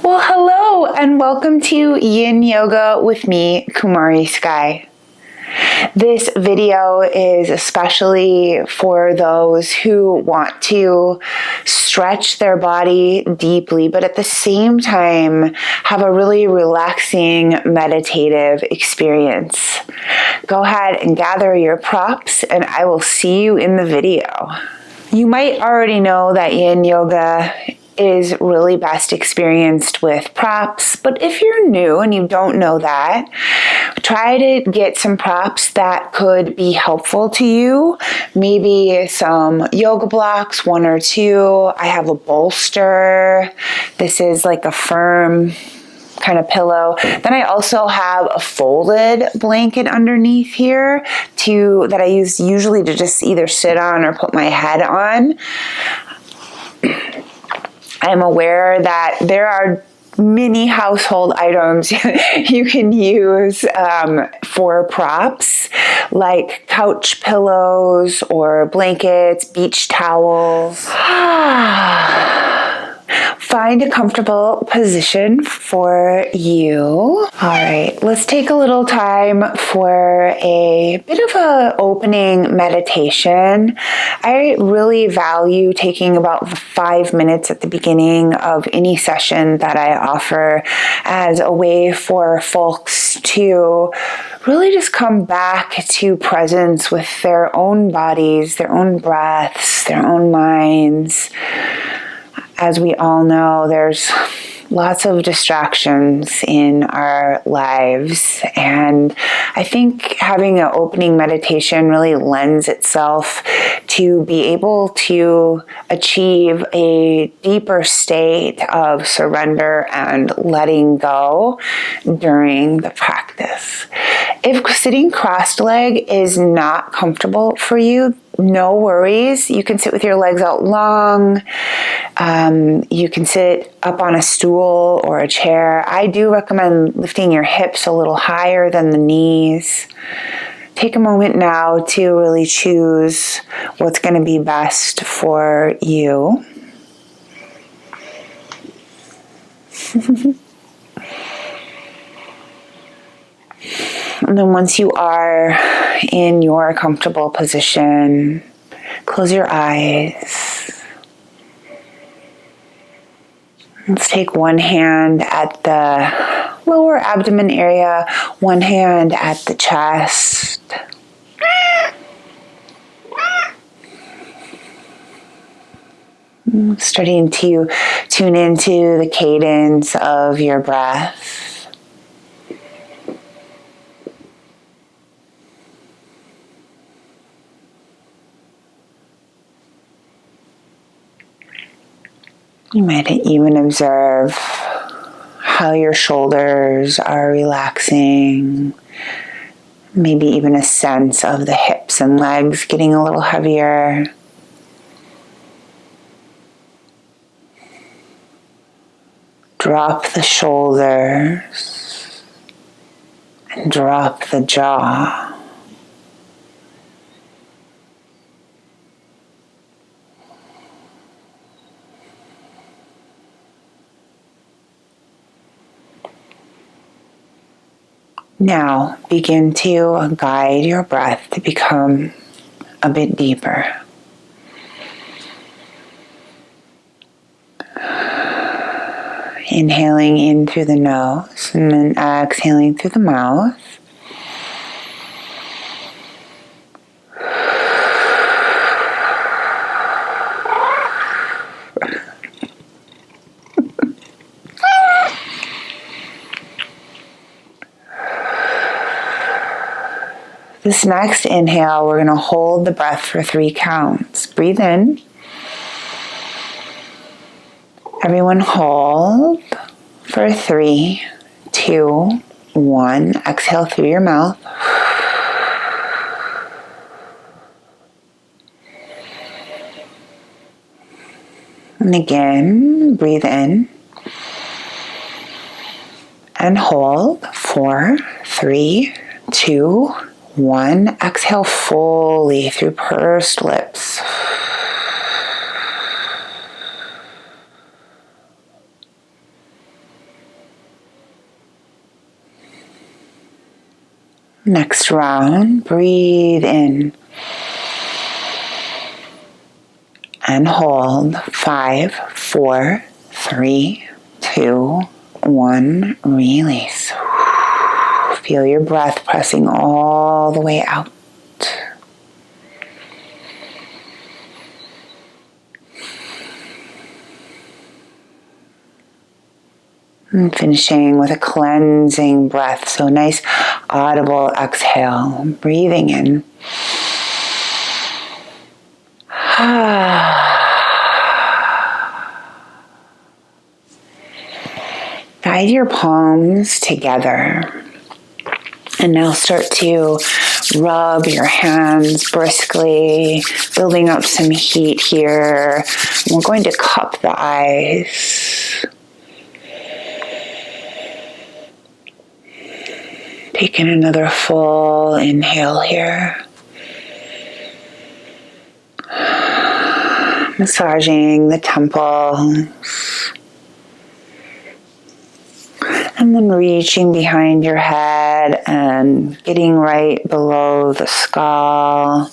Well, hello and welcome to Yin Yoga with me, Kumari Sky. This video is especially for those who want to stretch their body deeply, but at the same time have a really relaxing meditative experience. Go ahead and gather your props and I will see you in the video. You might already know that Yin Yoga is really best experienced with props, but if you're new and you don't know that, try to get some props that could be helpful to you. Maybe some yoga blocks, one or two. I have a bolster. This is like a firm kind of pillow. Then I also have a folded blanket underneath here that I use usually to just either sit on or put my head on. I'm aware that there are many household items you can use for props, like couch pillows or blankets, beach towels. Find a comfortable position for you. All right, let's take a little time for a bit of an opening meditation. I really value taking about 5 minutes at the beginning of any session that I offer as a way for folks to really just come back to presence with their own bodies, their own breaths, their own minds. As we all know, there's lots of distractions in our lives, and I think having an opening meditation really lends itself to be able to achieve a deeper state of surrender and letting go during the practice. If sitting cross-legged is not comfortable for you, no worries. You can sit with your legs out long. You can sit up on a stool or a chair. I do recommend lifting your hips a little higher than the knees. Take a moment now to really choose what's going to be best for you. And then once you are in your comfortable position, close your eyes. Let's take one hand at the lower abdomen area, one hand at the chest. Starting to tune into the cadence of your breath. You might even observe how your shoulders are relaxing, maybe even a sense of the hips and legs getting a little heavier. Drop the shoulders and drop the jaw. Now begin to guide your breath to become a bit deeper. Inhaling in through the nose and then exhaling through the mouth. This next inhale, we're going to hold the breath for 3 counts. Breathe in. Everyone hold for 3, 2, 1. Exhale through your mouth. And again, breathe in. And hold. 4, 3, 2, 1. Exhale fully through pursed lips. Next round, breathe in and hold. 5, 4, 3, 2, 1. Release. Feel your breath pressing all the way out. And finishing with a cleansing breath. So nice audible exhale. Breathing in. Guide your palms together. And now start to rub your hands briskly, building up some heat here. And we're going to cup the eyes. Taking another full inhale here. Massaging the temples. And then reaching behind your head and getting right below the skull.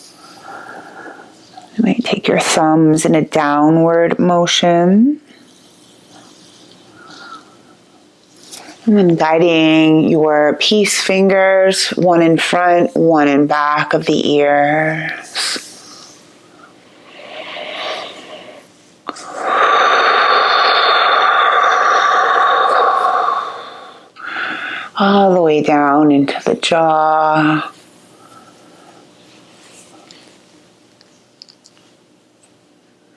You might take your thumbs in a downward motion. And then guiding your peace fingers, one in front, one in back of the ears. All the way down into the jaw.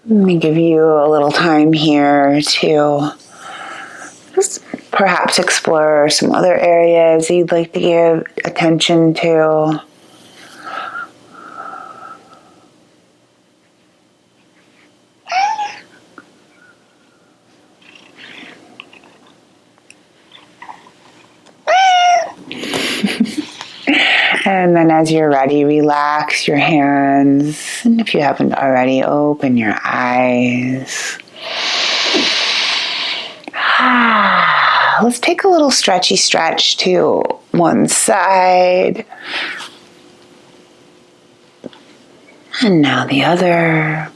Let me give you a little time here to just perhaps explore some other areas you'd like to give attention to. And then as you're ready, relax your hands. And if you haven't already, open your eyes. Let's take a little stretchy stretch to one side. And now the other.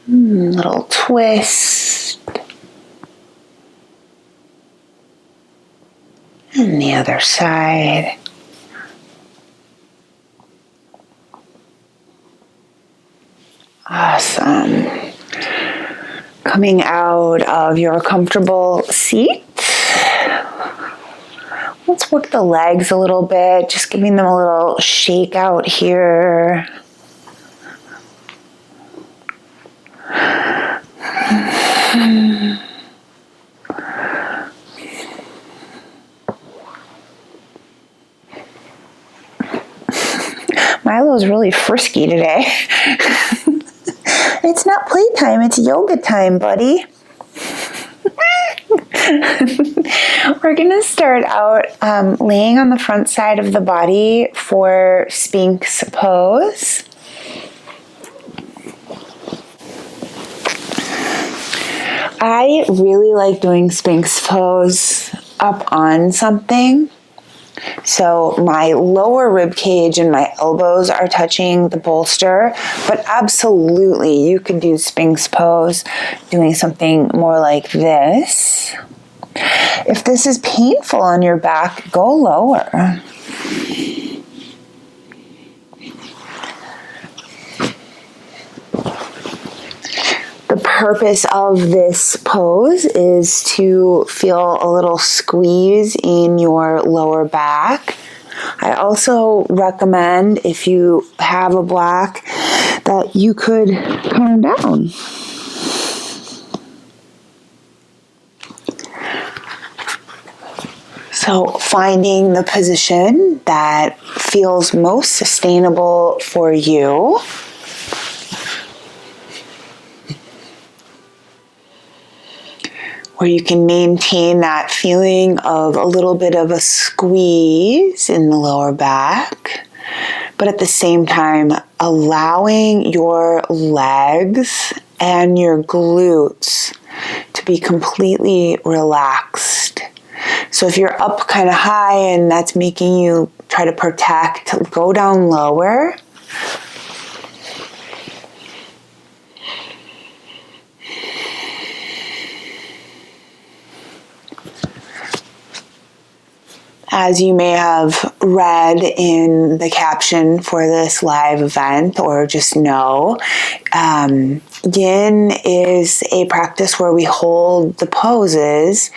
Little twist. And the other side. Awesome. Coming out of your comfortable seat. Let's work the legs a little bit, just giving them a little shake out here. Milo's really frisky today. It's not playtime, it's yoga time, buddy. We're going to start out laying on the front side of the body for Sphinx pose. I really like doing Sphinx pose up on something. So my lower rib cage and my elbows are touching the bolster, but absolutely you could do Sphinx pose doing something more like this. If this is painful on your back, go lower. The purpose of this pose is to feel a little squeeze in your lower back. I also recommend, if you have a block, that you could calm down. So finding the position that feels most sustainable for you. Where you can maintain that feeling of a little bit of a squeeze in the lower back, but at the same time allowing your legs and your glutes to be completely relaxed So if you're up kind of high and that's making you try to protect, go down lower. As you may have read in the caption for this live event, or just know, Yin is a practice where we hold the poses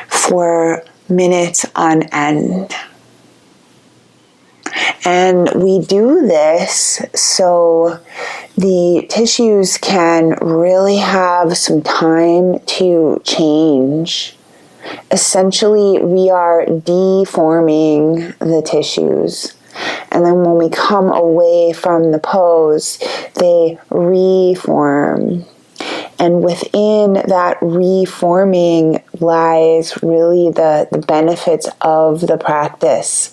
for minutes on end. And we do this so the tissues can really have some time to change. Essentially, we are deforming the tissues. And then when we come away from the pose, they reform. And within that reforming lies really the benefits of the practice.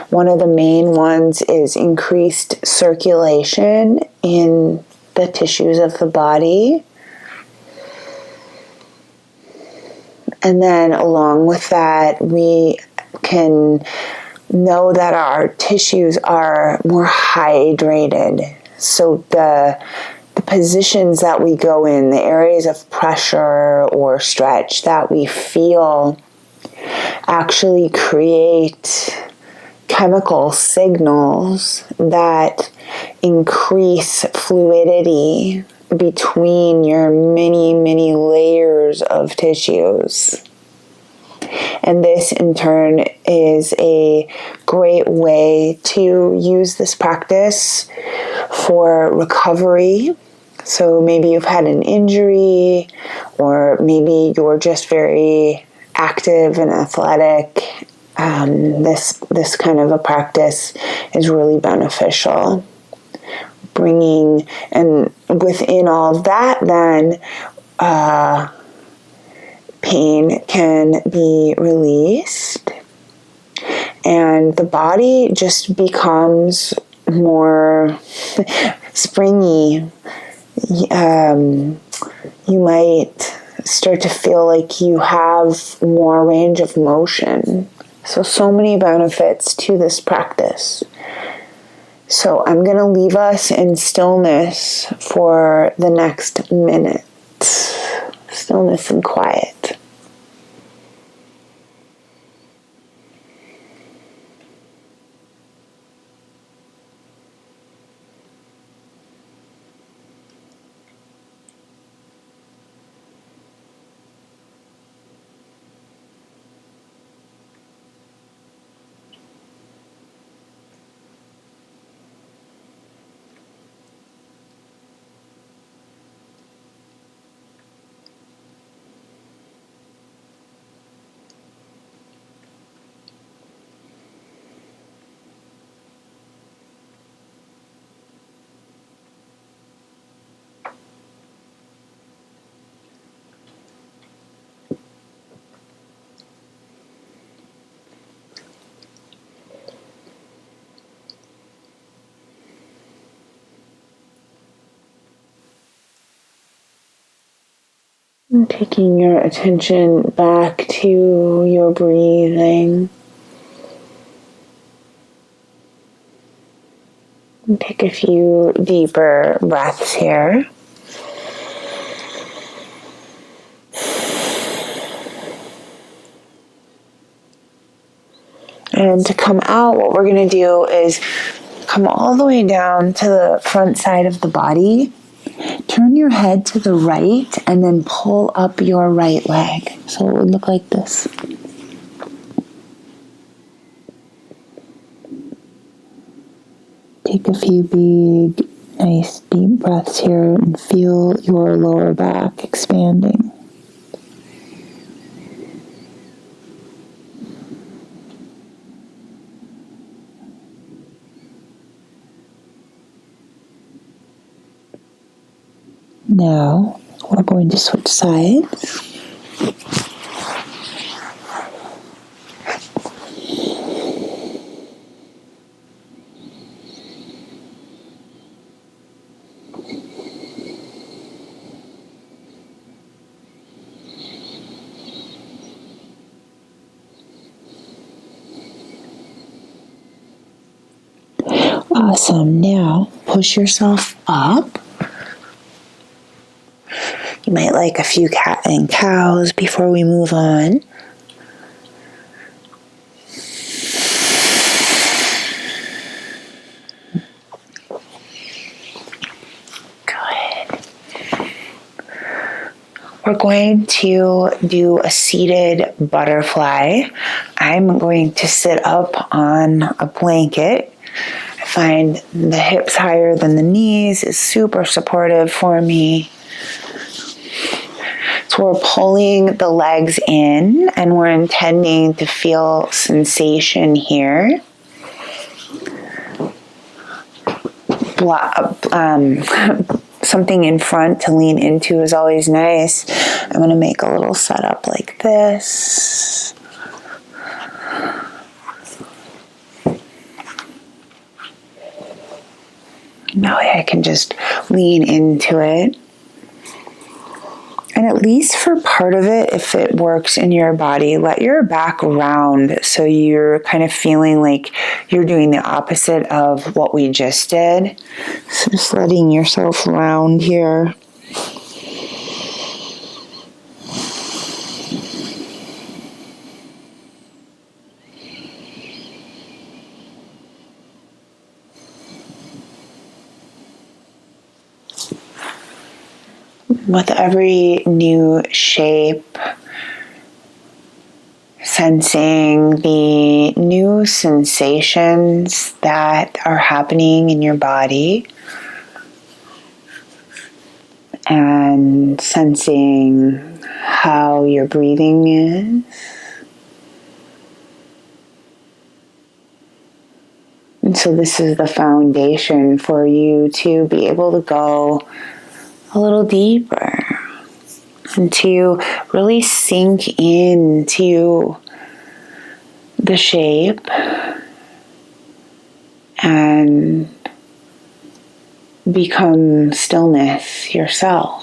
One of the main ones is increased circulation in the tissues of the body. And then along with that, we can know that our tissues are more hydrated. So the positions that we go in, the areas of pressure or stretch that we feel actually create chemical signals that increase fluidity between your many layers of tissues. And this in turn is a great way to use this practice for recovery. So maybe you've had an injury, or maybe you're just very active and athletic. This kind of a practice is really beneficial. Bringing, and within all that, then pain can be released, and the body just becomes more springy. You might start to feel like you have more range of motion. So many benefits to this practice. So I'm going to leave us in stillness for the next minute. Stillness and quiet. And taking your attention back to your breathing. And take a few deeper breaths here. And to come out, what we're going to do is come all the way down to the front side of the body. Turn your head to the right and then pull up your right leg. So it would look like this. Take a few big, nice deep breaths here and feel your lower back expanding. Now, we're going to switch sides. Awesome. Now push yourself up. You might like a few cat and cows before we move on. Good. We're going to do a seated butterfly. I'm going to sit up on a blanket. I find the hips higher than the knees is super supportive for me. So we're pulling the legs in and we're intending to feel sensation here. Something in front to lean into is always nice. I'm going to make a little setup like this. Now I can just lean into it. And at least for part of it, if it works in your body, let your back round so you're kind of feeling like you're doing the opposite of what we just did. So just letting yourself round here. With every new shape, sensing the new sensations that are happening in your body and sensing how your breathing is. And so this is the foundation for you to be able to go a little deeper and to really sink into the shape and become stillness yourself.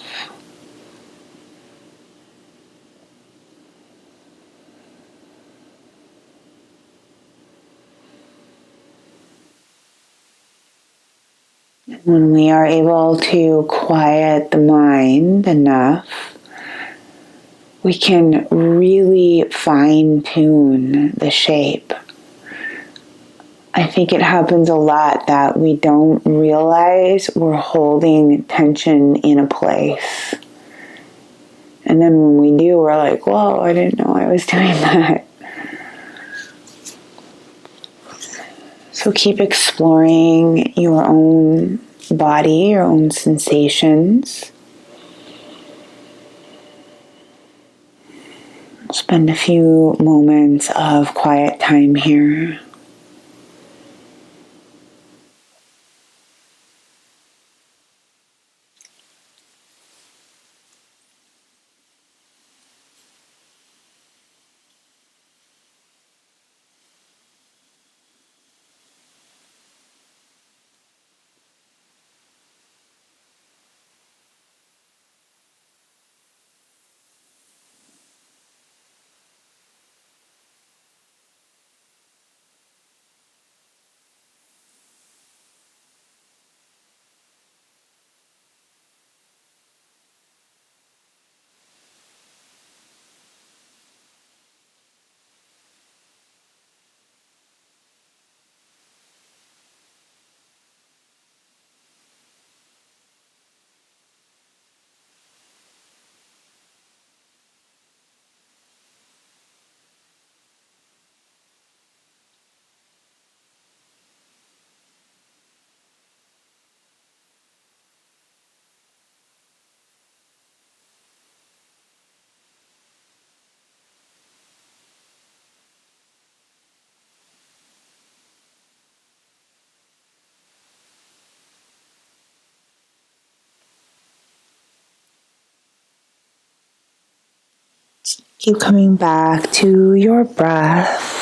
When we are able to quiet the mind enough, we can really fine-tune the shape. I think it happens a lot that we don't realize we're holding tension in a place. And then when we do, we're like, whoa, I didn't know I was doing that. So keep exploring your own body, your own sensations. Spend a few moments of quiet time here. Keep coming back to your breath.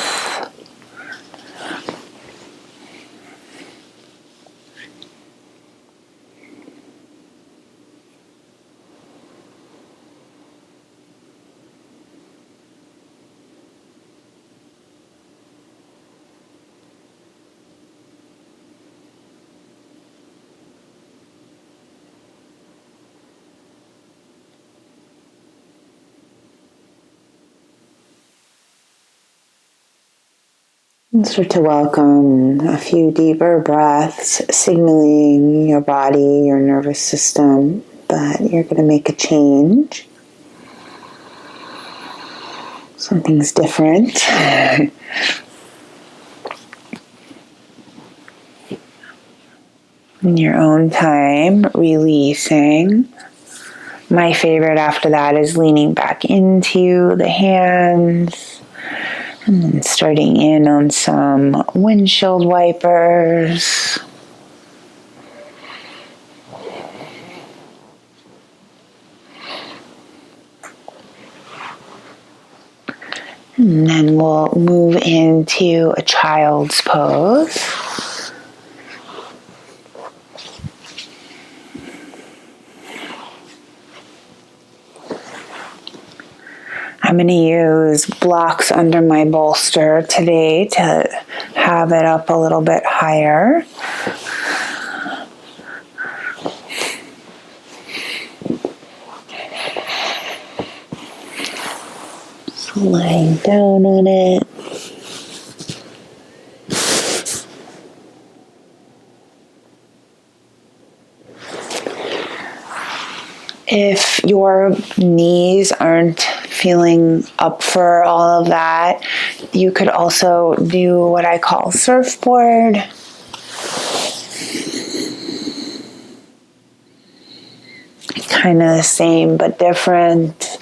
And start to welcome a few deeper breaths, signaling your body, your nervous system, that you're going to make a change. Something's different. In your own time, releasing. My favorite after that is leaning back into the hands and then starting in on some windshield wipers. And then we'll move into a child's pose. I'm going to use blocks under my bolster today to have it up a little bit higher. Just lying down on it. If your knees aren't feeling up for all of that, you could also do what I call surfboard. Kind of the same but different.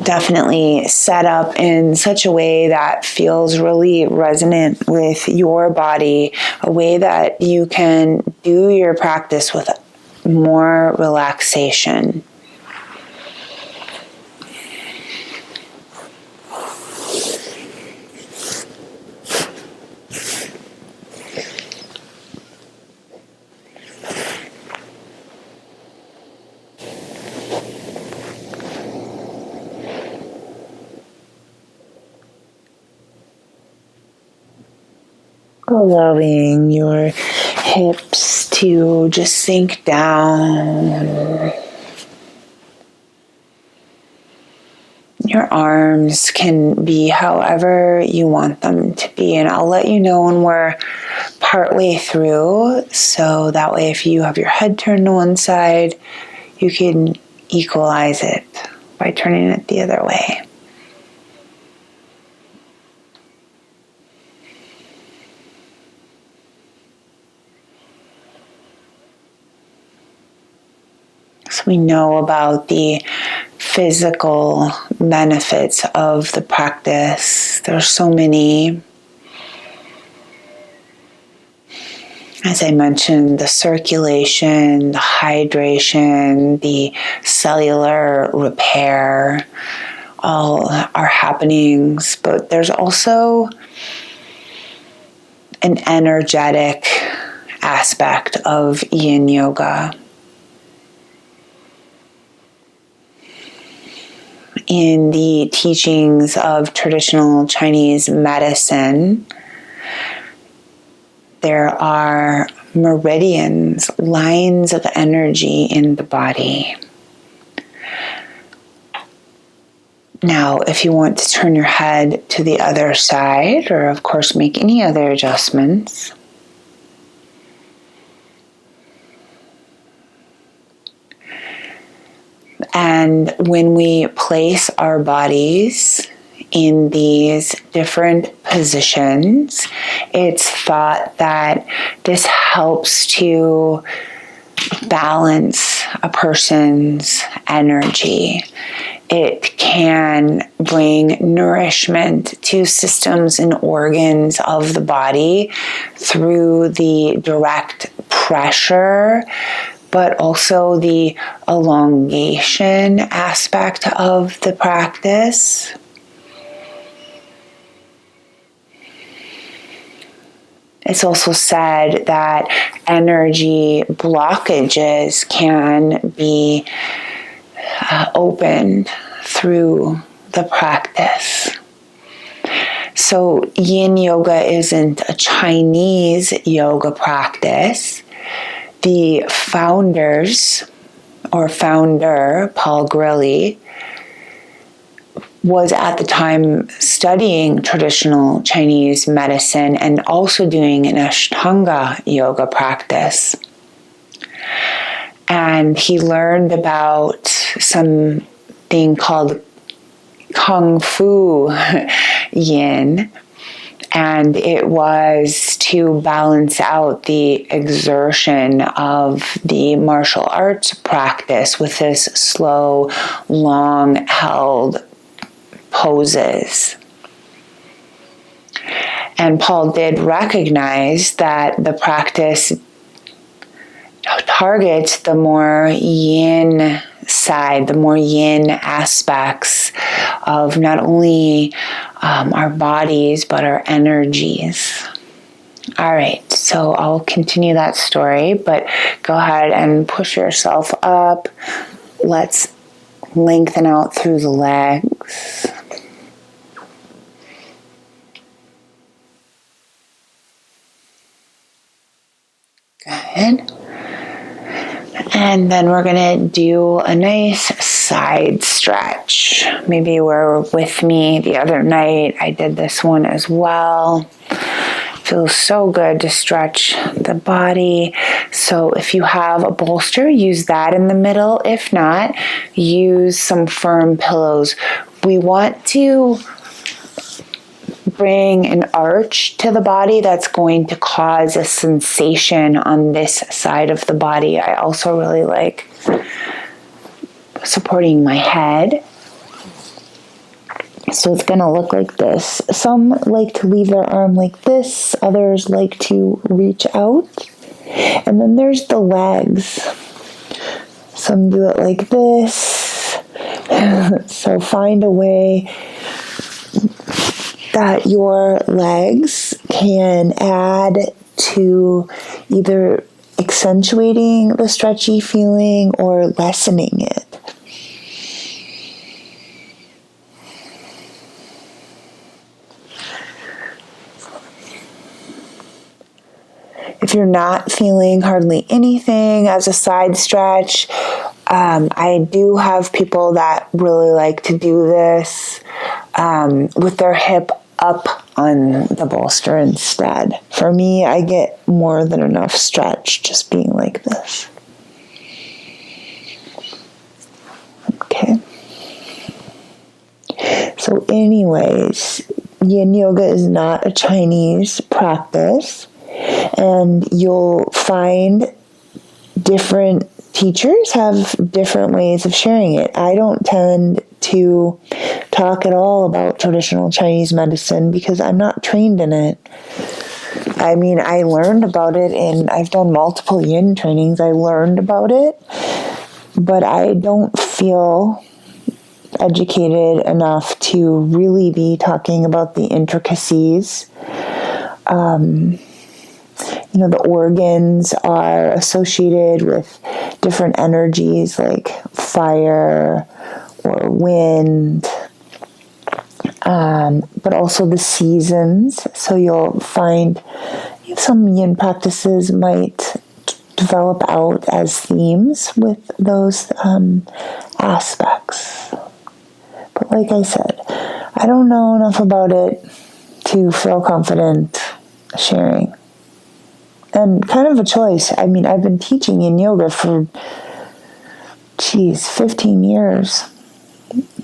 Definitely set up in such a way that feels really resonant with your body, a way that you can do your practice with more relaxation. Allowing your hips to just sink down. Your arms can be however you want them to be, and I'll let you know when we're partway through, so that way if you have your head turned to one side, you can equalize it by turning it the other way. So we know about the physical benefits of the practice. There's so many. As I mentioned, the circulation, the hydration, the cellular repair, all are happenings, but there's also an energetic aspect of Yin Yoga. In the teachings of traditional Chinese medicine, there are meridians, lines of energy in the body. Now, if you want to turn your head to the other side, or of course make any other adjustments, and when we place our bodies in these different positions, it's thought that this helps to balance a person's energy. It can bring nourishment to systems and organs of the body through the direct pressure, but also the elongation aspect of the practice. It's also said that energy blockages can be opened through the practice. So Yin Yoga isn't a Chinese yoga practice. The founder, Paul Grilly, was at the time studying traditional Chinese medicine and also doing an Ashtanga yoga practice. And he learned about something called Kung Fu Yin, and it was to balance out the exertion of the martial arts practice with this slow, long held poses. And Paul did recognize that the practice targets the more yin side, the more yin aspects of not only our bodies, but our energies. All right, so I'll continue that story, but go ahead and push yourself up. Let's lengthen out through the legs. Good. And then we're going to do a nice side stretch. Maybe you were with me the other night. I did this one as well. Feels so good to stretch the body. So if you have a bolster, use that in the middle. If not, use some firm pillows. We want to bring an arch to the body that's going to cause a sensation on this side of the body. I also really like supporting my head. So it's going to look like this. Some like to leave their arm like this. Others like to reach out. And then there's the legs. Some do it like this. So find a way that your legs can add to either accentuating the stretchy feeling or lessening it. If you're not feeling hardly anything as a side stretch, I do have people that really like to do this with their hip up on the bolster instead. For me, I get more than enough stretch just being like this. Okay. So anyways, Yin Yoga is not a Chinese practice, and you'll find different teachers have different ways of sharing it. I don't tend to talk at all about traditional Chinese medicine because I'm not trained in it. I mean, I learned about it and I've done multiple yin trainings. I learned about it, but I don't feel educated enough to really be talking about the intricacies. The organs are associated with different energies like fire or wind, but also the seasons. So you'll find some yin practices might develop out as themes with those aspects. But like I said, I don't know enough about it to feel confident sharing. And kind of a choice. I mean, I've been teaching in yoga for, 15 years.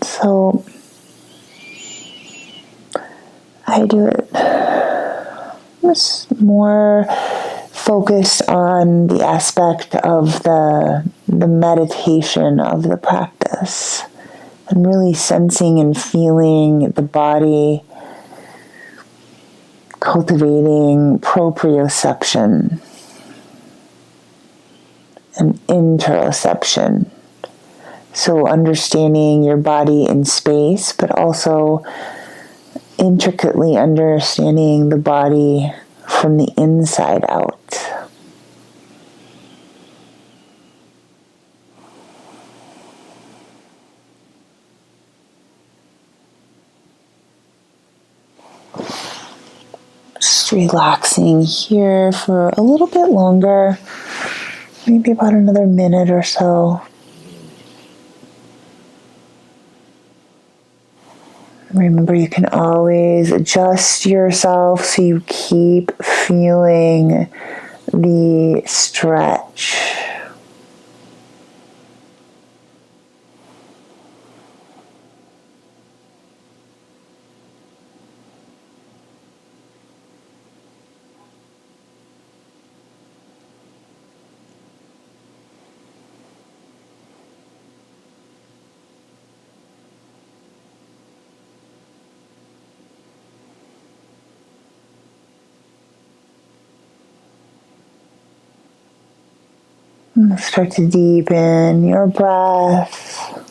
So I do it just more focused on the aspect of the meditation of the practice and really sensing and feeling the body, cultivating proprioception and interoception. So understanding your body in space, but also intricately understanding the body from the inside out. Just relaxing here for a little bit longer, maybe about another minute or so. Remember, you can always adjust yourself so you keep feeling the stretch. Start to deepen your breath.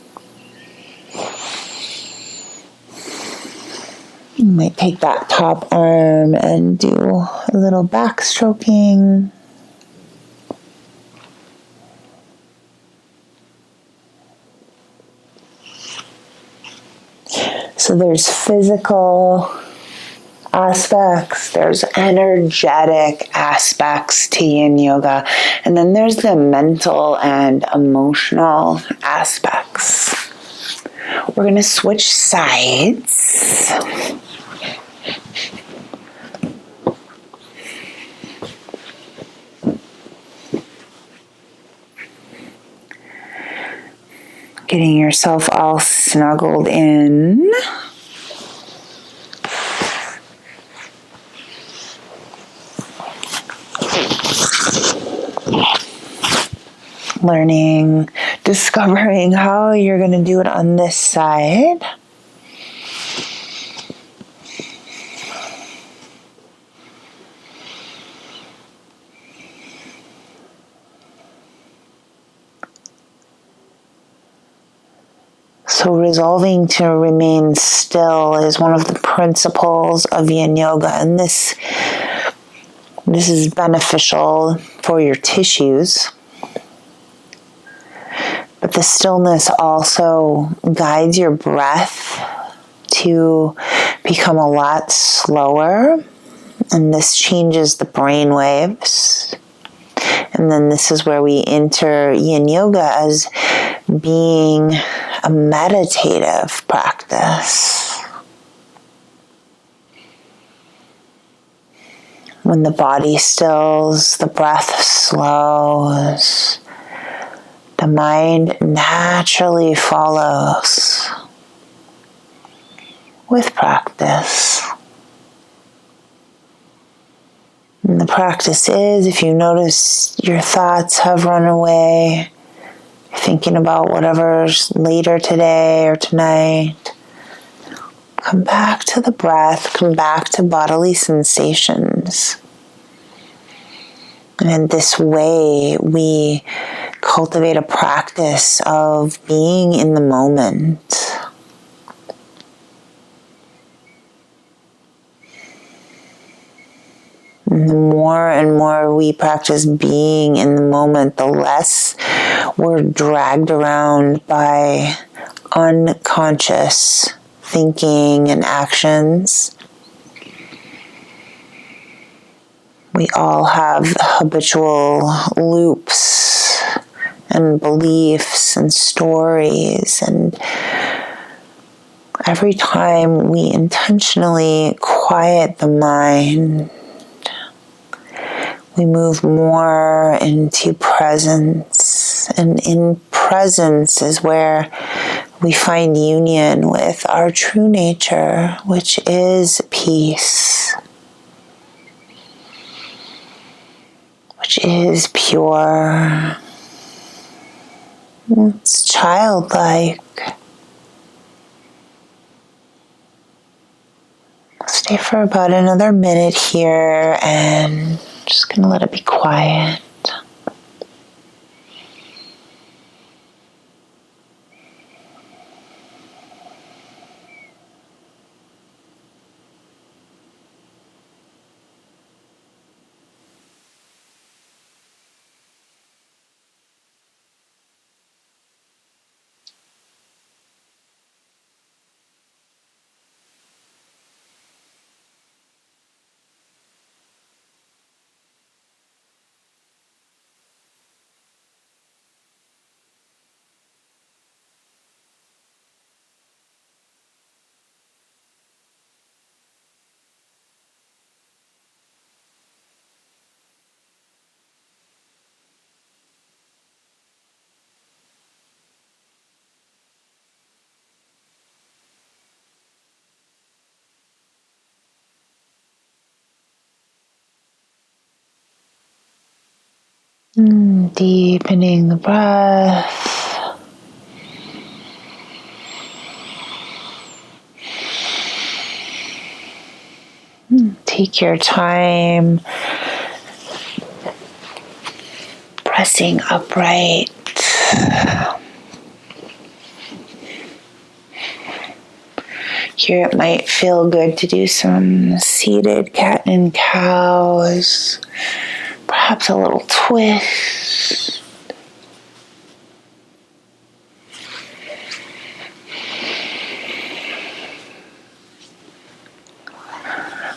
You might take that top arm and do a little backstroking. So there's physical aspects, there's energetic aspects to Yin Yoga, and then there's the mental and emotional aspects. We're going to switch sides. Getting yourself all snuggled in. Learning, discovering how you're going to do it on this side. So resolving to remain still is one of the principles of Yin Yoga, and this is beneficial for your tissues. But the stillness also guides your breath to become a lot slower, and this changes the brain waves. And then this is where we enter Yin Yoga as being a meditative practice. When the body stills, the breath slows, the mind naturally follows with practice. And the practice is, if you notice your thoughts have run away, thinking about whatever's later today or tonight, come back to the breath, come back to bodily sensations. And in this way, we cultivate a practice of being in the moment. And the more and more we practice being in the moment, the less we're dragged around by unconscious thinking and actions. We all have habitual loops and beliefs and stories, and every time we intentionally quiet the mind, we move more into presence, and in presence is where we find union with our true nature, which is peace, which is pure. It's childlike. Stay for about another minute here, and just gonna let it be quiet. Deepening the breath. Take your time. Pressing upright. Here it might feel good to do some seated cat and cows. Perhaps a little twist.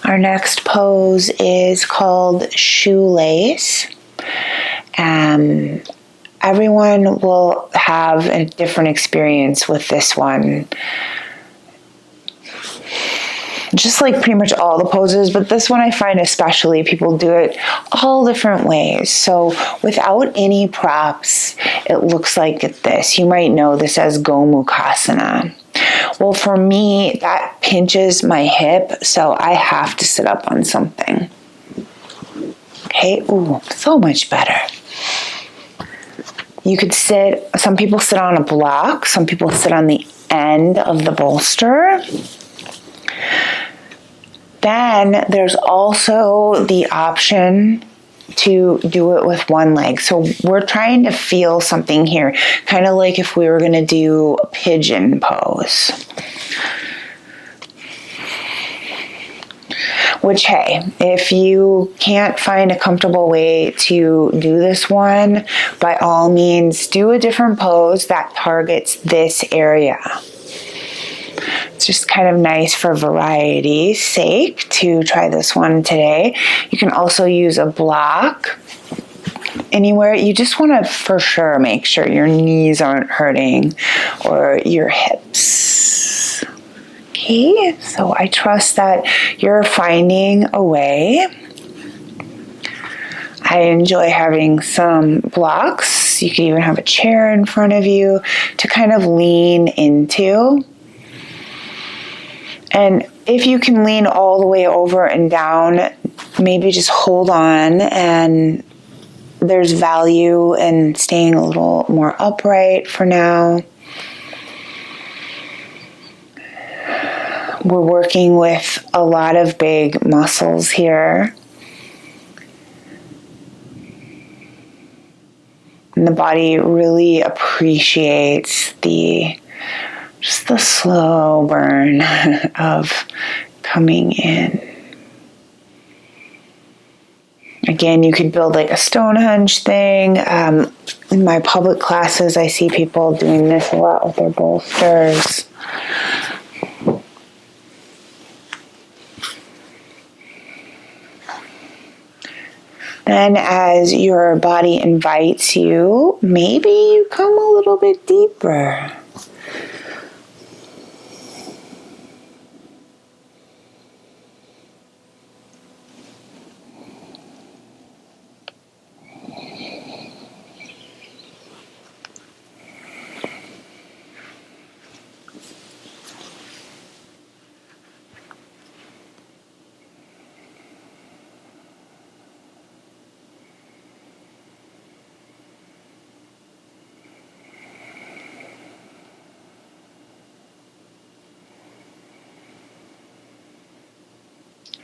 Our next pose is called shoelace. Everyone will have a different experience with this one. Just like pretty much all the poses, but this one I find especially people do it all different ways. So without any props, it looks like this. You might know this as Gomukhasana. Well, for me, that pinches my hip, so I have to sit up on something. Okay, ooh, so much better. You could sit, some people sit on a block, some people sit on the end of the bolster. Then there's also the option to do it with one leg. So we're trying to feel something here, kind of like if we were going to do a pigeon pose. Which, hey, if you can't find a comfortable way to do this one, by all means, do a different pose that targets this area. It's just kind of nice for variety's sake to try this one today. You can also use a block anywhere. You just want to for sure make sure your knees aren't hurting or your hips. Okay, so I trust that you're finding a way. I enjoy having some blocks. You can even have a chair in front of you to kind of lean into. And if you can lean all the way over and down, maybe just hold on, and there's value in staying a little more upright for now. We're working with a lot of big muscles here. And the body really appreciates just the slow burn of coming in. Again, you could build like a Stonehenge thing. In my public classes, I see people doing this a lot with their bolsters. Then as your body invites you, maybe you come a little bit deeper.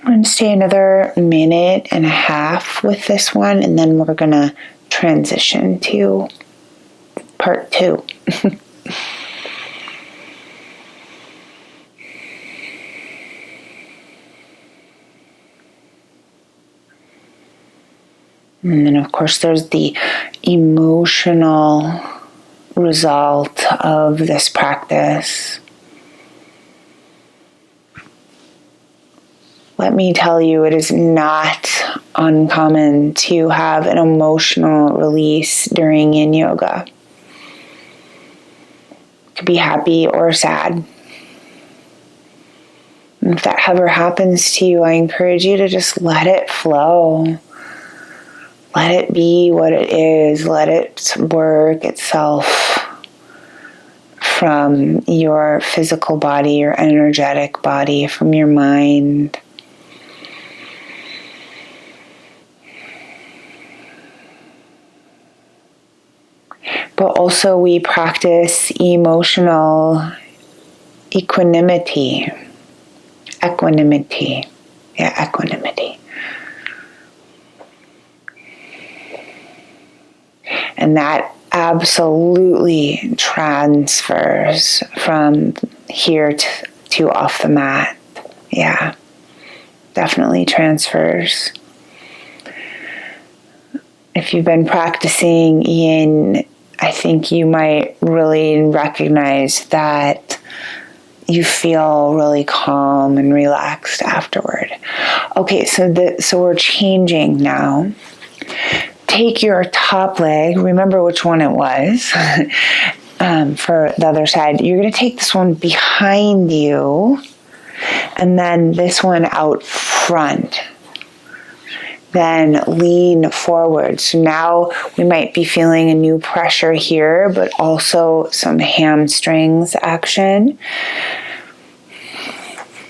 I'm going to stay another minute and a half with this one, and then we're going to transition to part 2. And then, of course, there's the emotional result of this practice. Let me tell you, it is not uncommon to have an emotional release during Yin Yoga. It could be happy or sad. And if that ever happens to you, I encourage you to just let it flow. Let it be what it is. Let it work itself from your physical body, your energetic body, from your mind. but also we practice emotional equanimity. Equanimity. And that absolutely transfers from here to off the mat. Yeah, definitely transfers. If you've been practicing yin, I think you might really recognize that you feel really calm and relaxed afterward. Okay, so we're changing now. Take your top leg, remember which one it was, for the other side. You're going to take this one behind you, and then this one out front. Then lean forward. So now we might be feeling a new pressure here, but also some hamstrings action.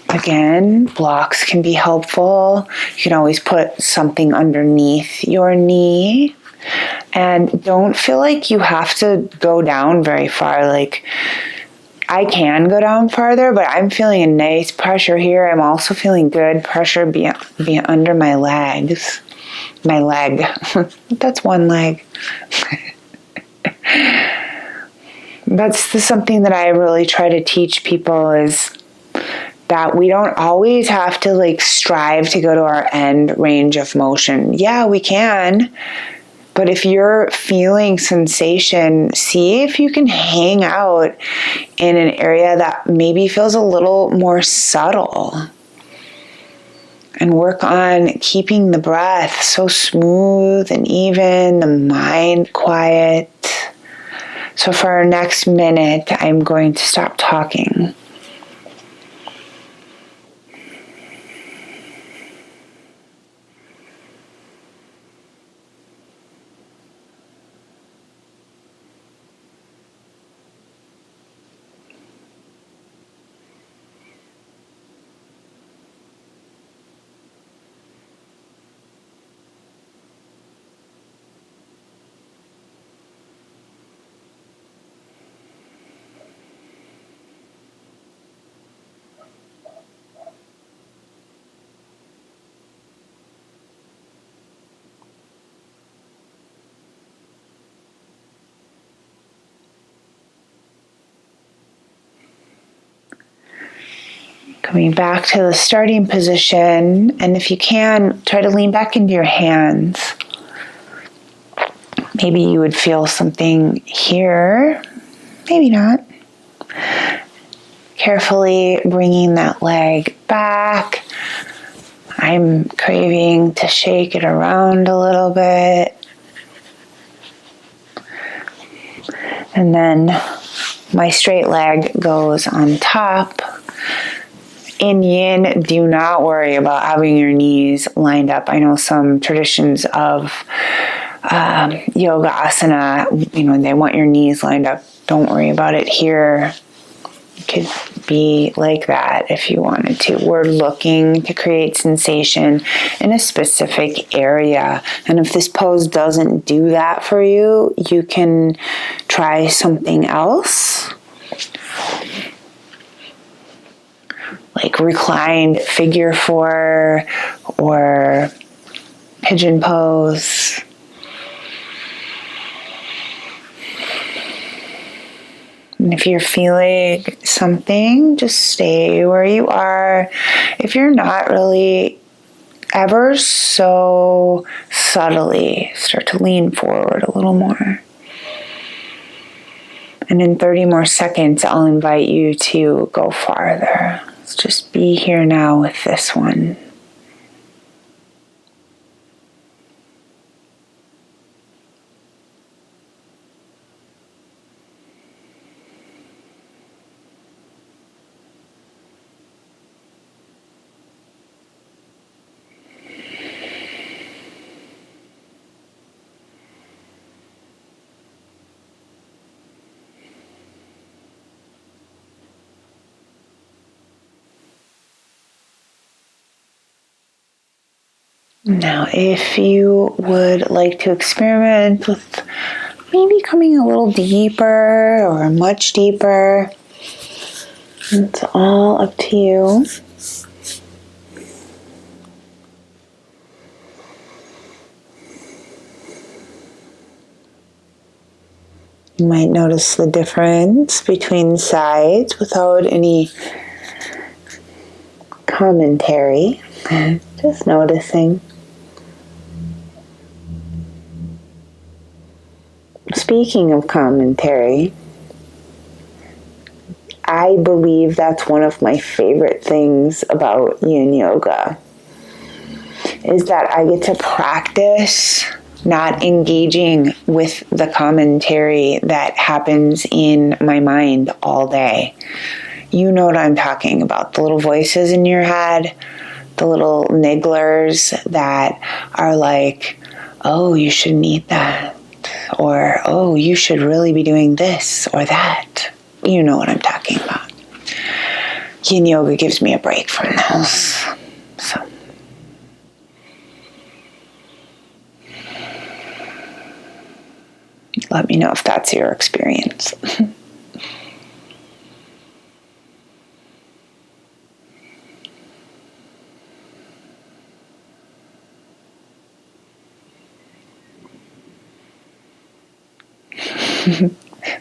Again, blocks can be helpful. You can always put something underneath your knee. And don't feel like you have to go down very far. Like, I can go down farther, but I'm feeling a nice pressure here. I'm also feeling good pressure be under my legs. My leg. That's one leg. That's something that I really try to teach people, is that we don't always have to like strive to go to our end range of motion. Yeah, we can. But if you're feeling sensation, see if you can hang out in an area that maybe feels a little more subtle. And work on keeping the breath so smooth and even, the mind quiet. So for our next minute, I'm going to stop talking. Coming back to the starting position, and if you can, try to lean back into your hands. Maybe you would feel something here, maybe not. Carefully bringing that leg back. I'm craving to shake it around a little bit. And then my straight leg goes on top. In yin, do not worry about having your knees lined up. I know some traditions of yoga asana, they want your knees lined up. Don't worry about it here. It could be like that if you wanted to. We're looking to create sensation in a specific area. And if this pose doesn't do that for you, you can try something else. Like reclined figure four or pigeon pose. And if you're feeling something, just stay where you are. If you're not, really ever so subtly start to lean forward a little more. And in 30 more seconds, I'll invite you to go farther. Let's just be here now with this one. Now, if you would like to experiment with maybe coming a little deeper or much deeper. It's all up to you. You might notice the difference between sides without any commentary. Just noticing. Speaking of commentary, I believe that's one of my favorite things about Yin Yoga, is that I get to practice not engaging with the commentary that happens in my mind all day. You know what I'm talking about. The little voices in your head, the little nigglers that are like, oh, you shouldn't eat that. Or, oh, you should really be doing this or that. You know what I'm talking about. Yin Yoga gives me a break from those. So. Let me know if that's your experience.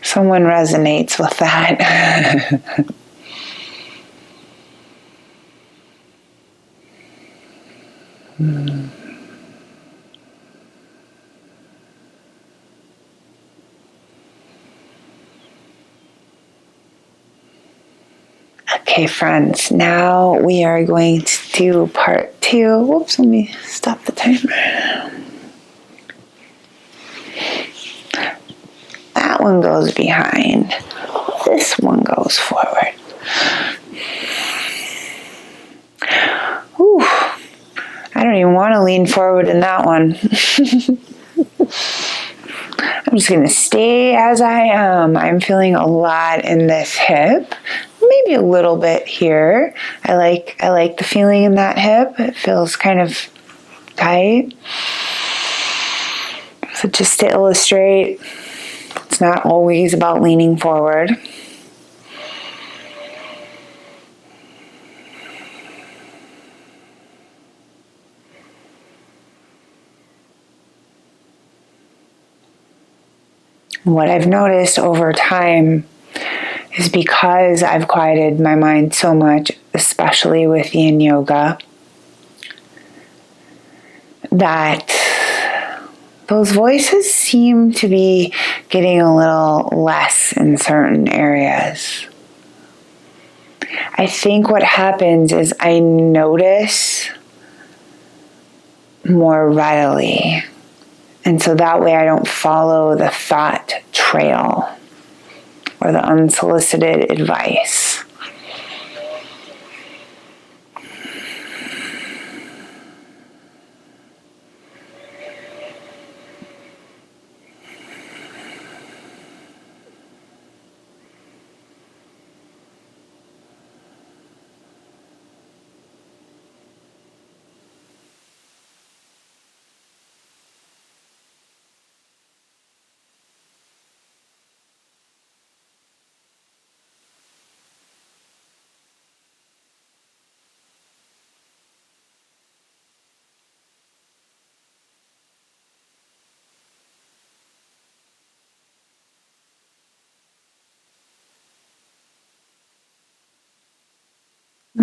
Someone resonates with that. Okay, friends, now we are going to do part 2. Whoops, let me stop the timer. That one goes behind. This one goes forward. Whew. I don't even want to lean forward in that one. I'm just going to stay as I am. I'm feeling a lot in this hip. Maybe a little bit here. I like the feeling in that hip. It feels kind of tight. So just to illustrate, it's not always about leaning forward. What I've noticed over time is because I've quieted my mind so much, especially with Yin Yoga, that those voices seem to be getting a little less in certain areas. I think what happens is I notice more readily. And so that way I don't follow the thought trail or the unsolicited advice.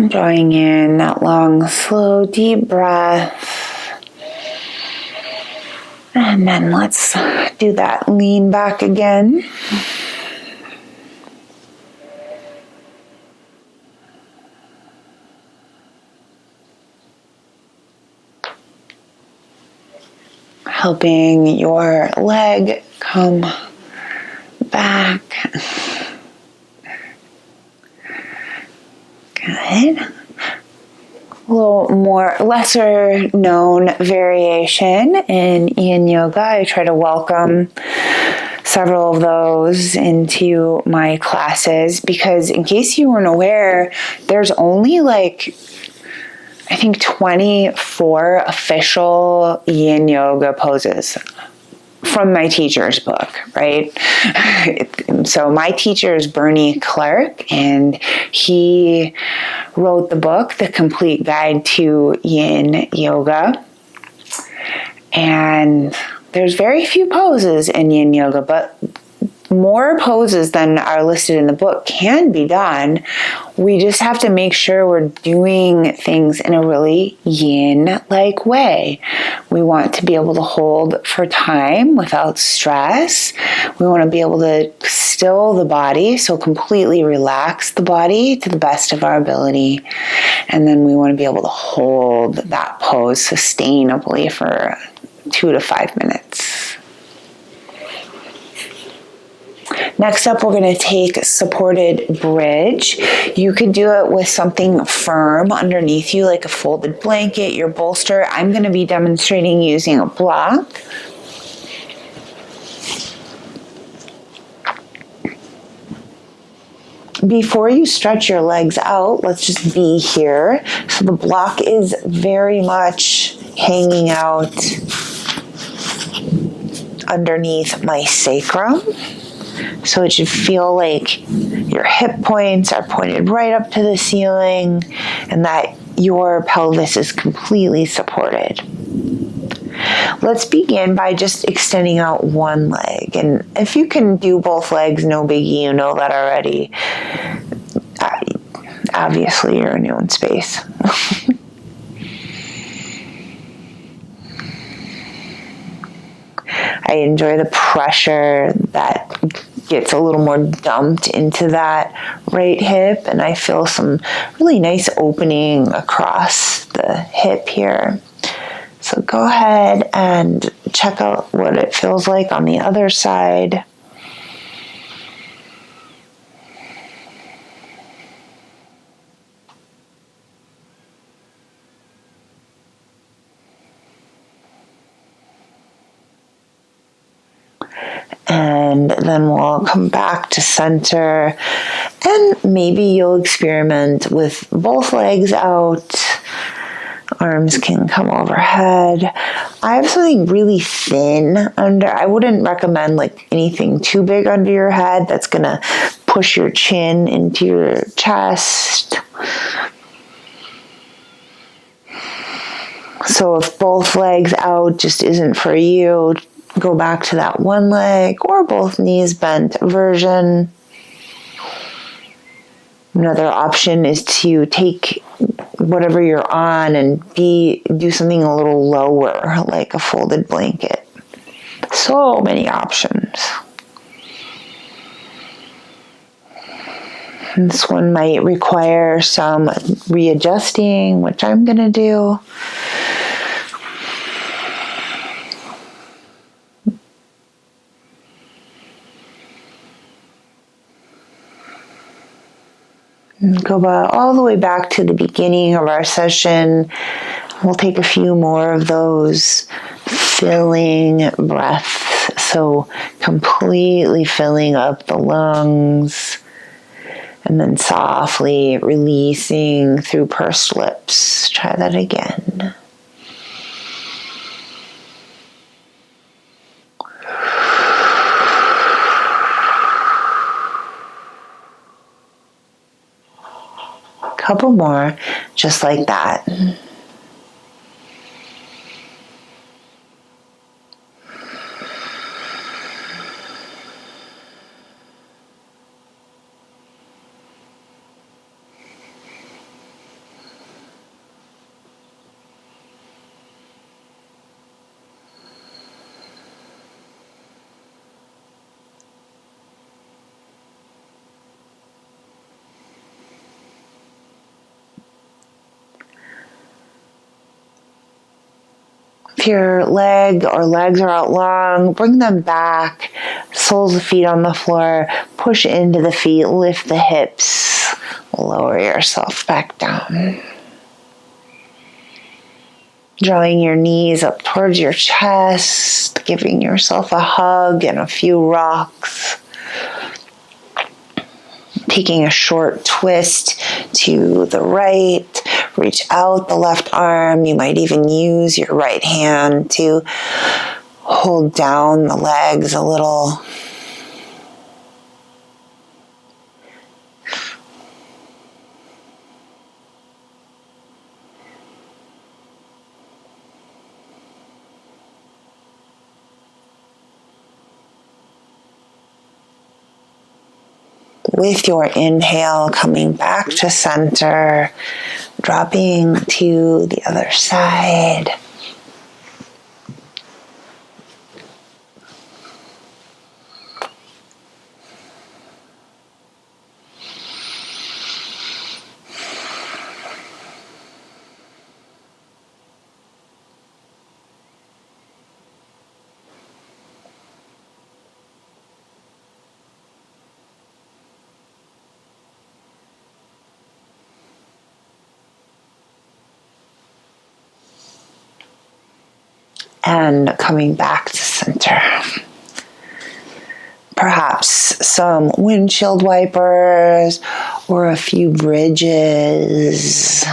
Drawing in that long, slow, deep breath. And then let's do that lean back again. Helping your leg come back. Good. A little more lesser known variation in Yin Yoga. I try to welcome several of those into my classes because, in case you weren't aware, there's only I think 24 official Yin Yoga poses. from my teacher's book, right? So my teacher is Bernie Clark, and he wrote the book, The Complete Guide to Yin Yoga. And there's very few poses in Yin Yoga, but more poses than are listed in the book can be done. We just have to make sure we're doing things in a really yin-like way. We want to be able to hold for time without stress. We want to be able to still the body, so completely relax the body to the best of our ability. And then we want to be able to hold that pose sustainably for 2 to 5 minutes. Next up, we're going to take supported bridge. You could do it with something firm underneath you, like a folded blanket, your bolster. I'm going to be demonstrating using a block. Before you stretch your legs out, let's just be here. So the block is very much hanging out underneath my sacrum. So it should feel like your hip points are pointed right up to the ceiling and that your pelvis is completely supported. Let's begin by just extending out one leg. And if you can do both legs, no biggie, you know that already. Obviously, you're in your own space. I enjoy the pressure that gets a little more dumped into that right hip, and I feel some really nice opening across the hip here. So go ahead and check out what it feels like on the other side. And then we'll come back to center, and maybe you'll experiment with both legs out. Arms can come overhead. I have something really thin under. I wouldn't recommend like anything too big under your head. That's going to push your chin into your chest. So if both legs out just isn't for you, go back to that one leg or both knees bent version. Another option is to take whatever you're on and do something a little lower, like a folded blanket. So many options. This one might require some readjusting, which I'm going to do. Go all the way back to the beginning of our session. We'll take a few more of those filling breaths. So completely filling up the lungs and then softly releasing through pursed lips. Try that again. Couple more, just like that. If your leg or legs are out long, bring them back, soles of feet on the floor, push into the feet, lift the hips, lower yourself back down. Drawing your knees up towards your chest, giving yourself a hug and a few rocks. Taking a short twist to the right, reach out the left arm. You might even use your right hand to hold down the legs a little. With your inhale, coming back to center, dropping to the other side. And coming back to center. Perhaps some windshield wipers or a few bridges.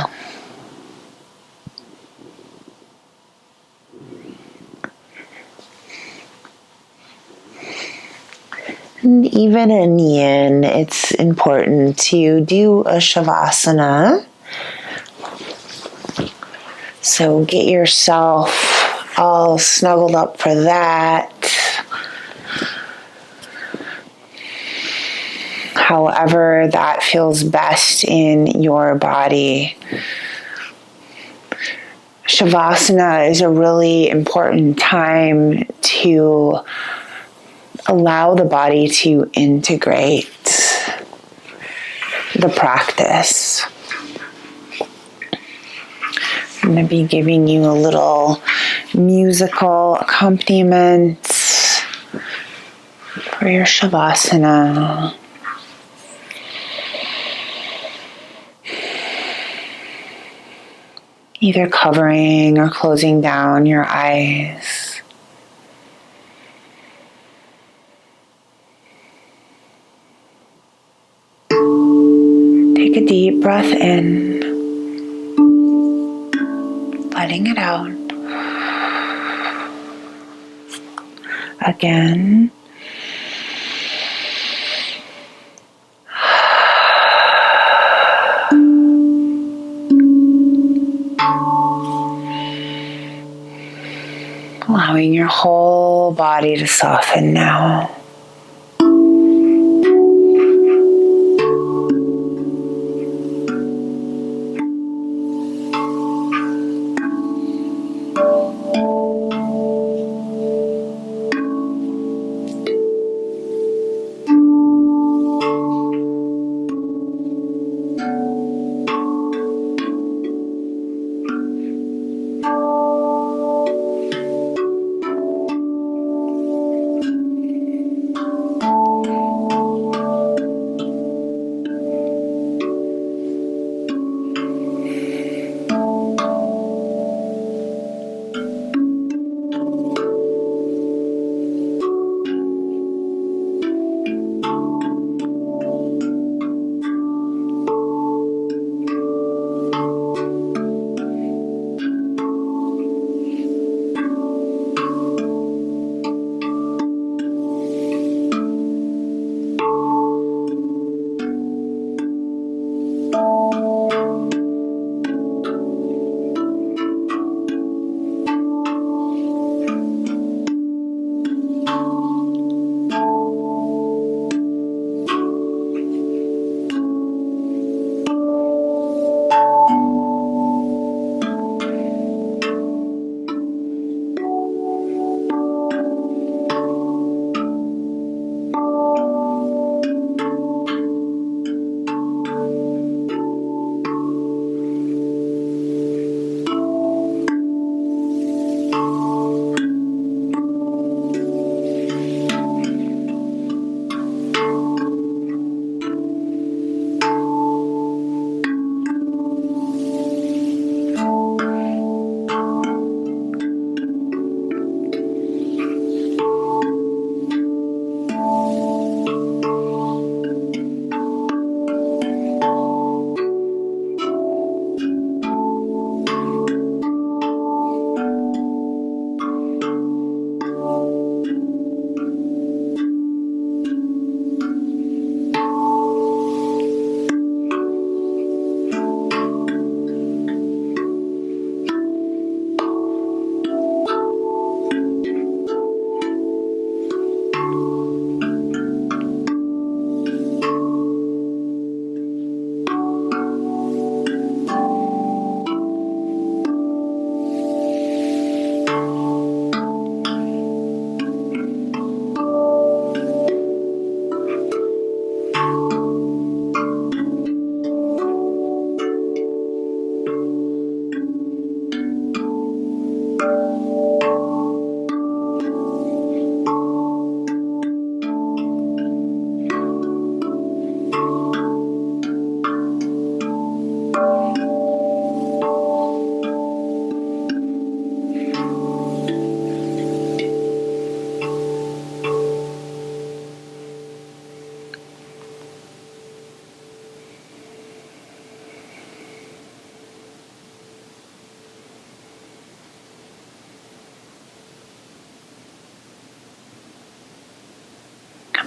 And even in yin, it's important to do a shavasana. So get yourself all snuggled up for that. However that feels best in your body. Shavasana is a really important time to allow the body to integrate the practice. I'm going to be giving you a little musical accompaniment for your shavasana. Either covering or closing down your eyes. Take a deep breath in, letting it out. Again. Allowing your whole body to soften now.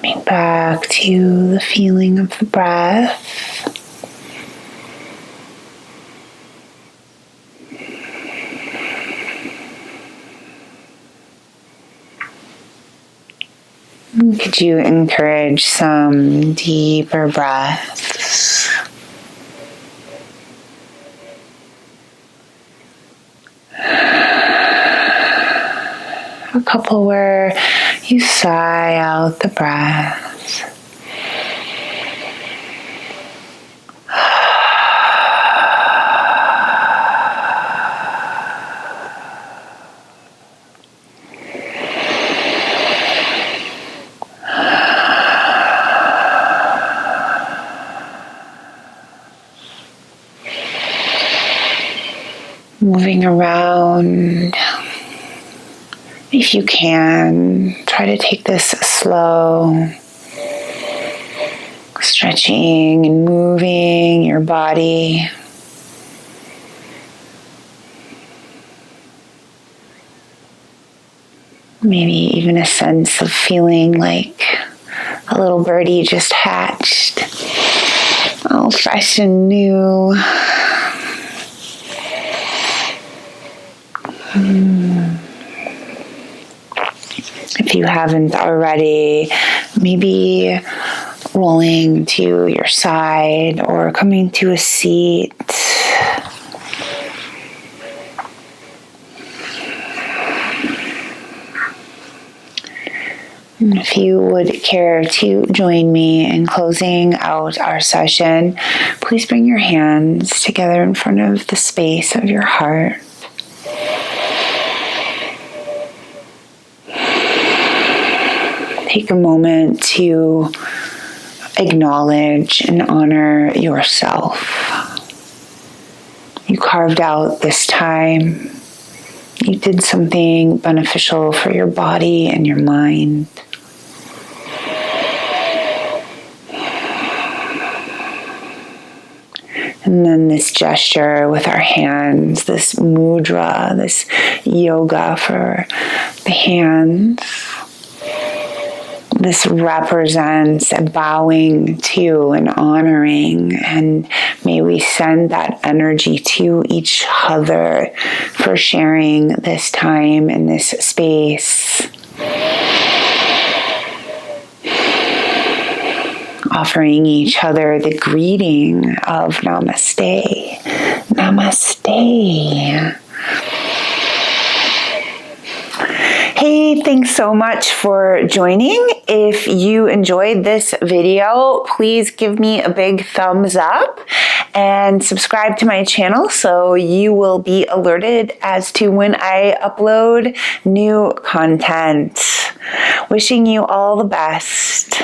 Coming back to the feeling of the breath. Could you encourage some deeper breaths? A couple where you sigh out the breath. Moving around. If you can, try to take this slow, stretching and moving your body. Maybe even a sense of feeling like a little birdie just hatched, all fresh and new. If you haven't already, maybe rolling to your side or coming to a seat. And if you would care to join me in closing out our session, please bring your hands together in front of the space of your heart. Take a moment to acknowledge and honor yourself. You carved out this time. You did something beneficial for your body and your mind. And then this gesture with our hands, this mudra, this yoga for the hands. This represents a bowing to and honoring, and may we send that energy to each other for sharing this time in this space. Offering each other the greeting of Namaste. Namaste. Hey, thanks so much for joining. If you enjoyed this video, please give me a big thumbs up and subscribe to my channel so you will be alerted as to when I upload new content. Wishing you all the best.